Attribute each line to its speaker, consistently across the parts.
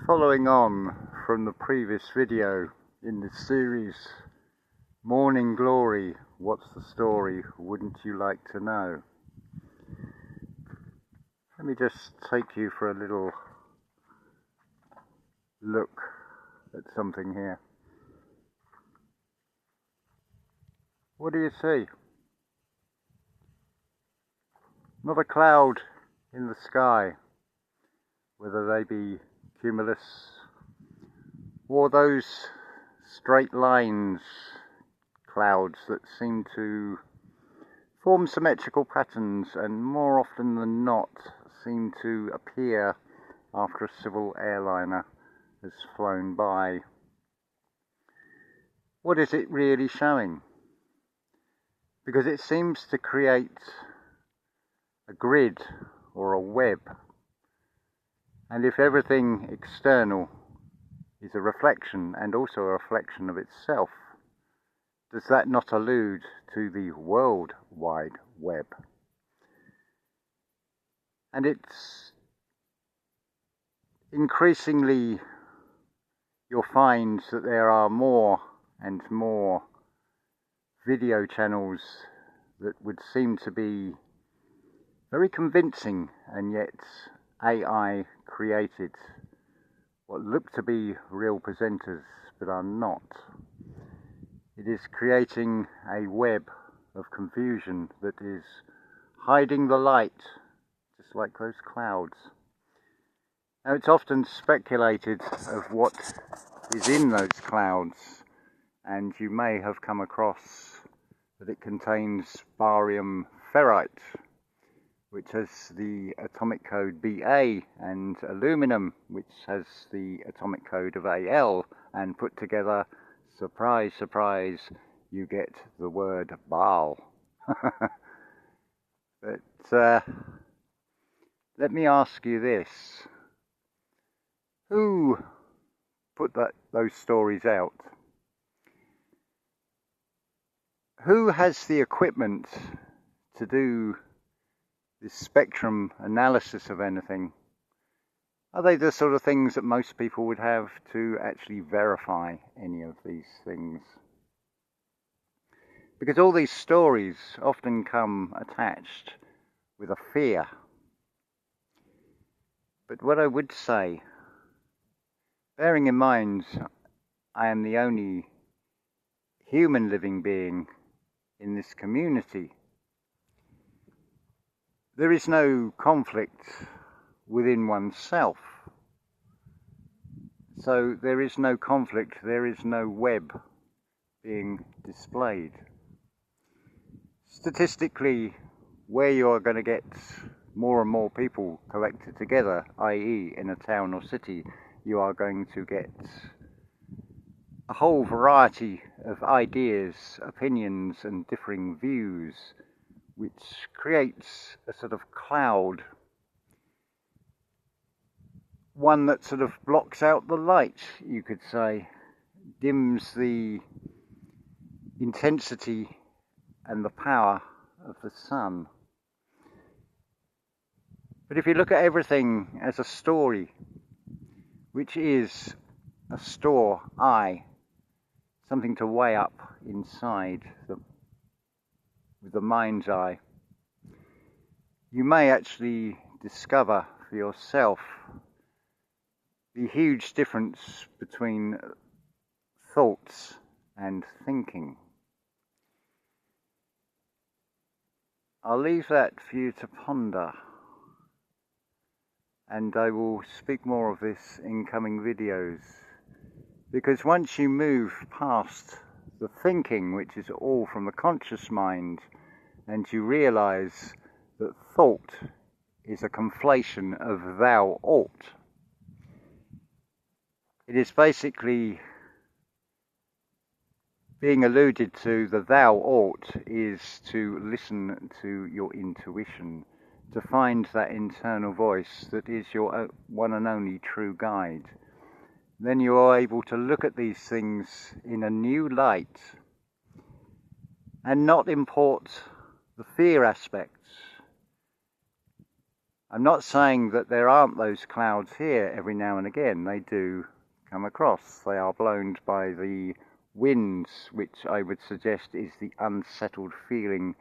Speaker 1: Following on from the previous video in this series, Mourning Glory, what's the story, wouldn't you like to know? Let me just take you for a little look at something here. What do you see? Not a cloud in the sky, whether they be cumulus or those straight lines clouds that seem to form symmetrical patterns and more often than not seem to appear after a civil airliner has flown by. What is it really showing? Because it seems to create a grid or a web. And if everything external is a reflection and also a reflection of itself, does that not allude to the World Wide Web? And it's increasingly, you'll find that there are more and more video channels that would seem to be very convincing, and yet AI created what look to be real presenters but are not. It is creating a web of confusion that is hiding the light, just like those clouds. Now, it's often speculated of what is in those clouds, and you may have come across that it contains barium ferrite, which has the atomic code Ba, and aluminum, which has the atomic code of Al, and put together, surprise, surprise, you get the word Baal. But let me ask you this. Who put those stories out? Who has the equipment to do this spectrum analysis of anything? Are they the sort of things that most people would have to actually verify any of these things? Because all these stories often come attached with a fear. But what I would say, bearing in mind I am the only human living being in this community, there is no conflict within oneself. So there is no conflict, there is no web being displayed. Statistically, where you are going to get more and more people collected together, i.e. in a town or city, you are going to get a whole variety of ideas, opinions and differing views, which creates a sort of cloud, one that sort of blocks out the light, you could say, dims the intensity and the power of the sun. But if you look at everything as a story, which is a store eye, something to weigh up inside with the mind's eye, you may actually discover for yourself the huge difference between thoughts and thinking. I'll leave that for you to ponder, and I will speak more of this in coming videos, because once you move past the thinking, which is all from the conscious mind, and you realize that thought is a conflation of thou ought. It is basically being alluded to, the thou ought is to listen to your intuition, to find that internal voice that is your one and only true guide. Then you are able to look at these things in a new light and not import the fear aspects. I'm not saying that there aren't those clouds here every now and again. They do come across. They are blown by the winds, which I would suggest is the unsettled feeling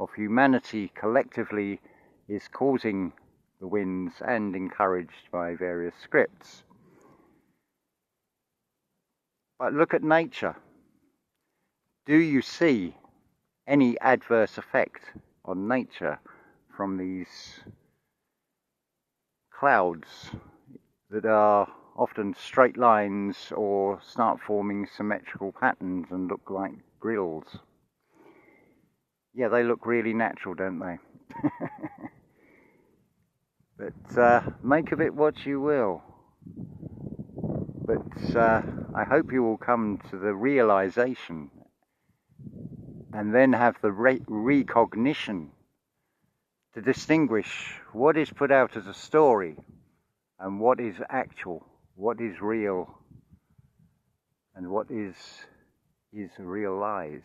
Speaker 1: of humanity collectively is causing the winds, and encouraged by various scripts. But look at nature. Do you see any adverse effect on nature from these clouds that are often straight lines or start forming symmetrical patterns and look like grills? Yeah, they look really natural, don't they? But make of it what you will. But I hope you will come to the realization and then have the recognition to distinguish what is put out as a story and what is actual, what is real, and what is real lies.